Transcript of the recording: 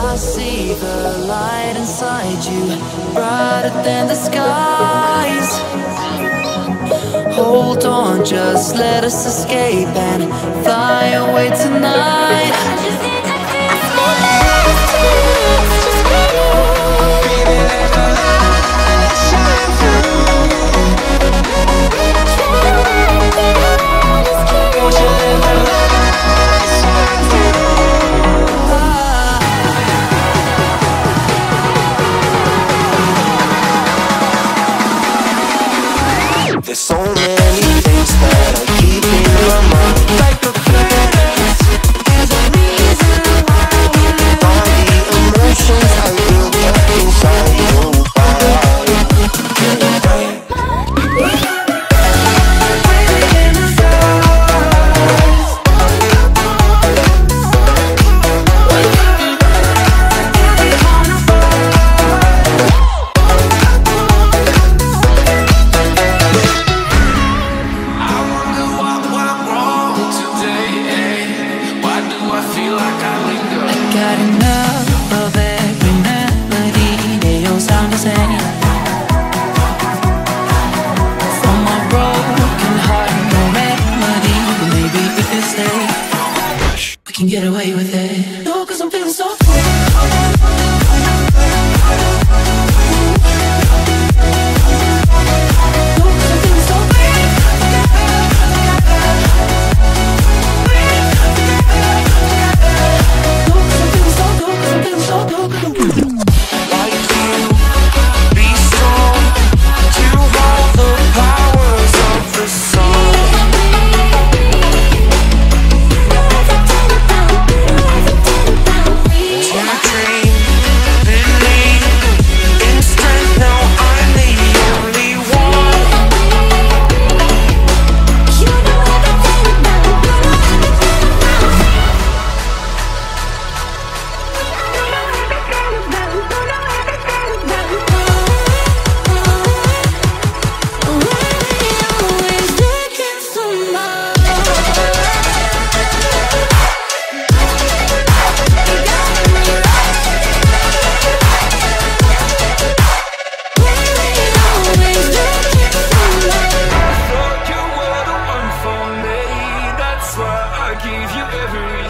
I see the light inside you, brighter than the skies. Hold on, just let us escape and fly away tonight. There's so many things that I keep in my mind, like the planets. There's a reason why we live. All the emotions I built up inside your body. Got enough of every melody, they all sound the same. From my broken heart, no remedy, but maybe if we stay, we can get away with it. No, 'cause I'm feeling so free. Give you every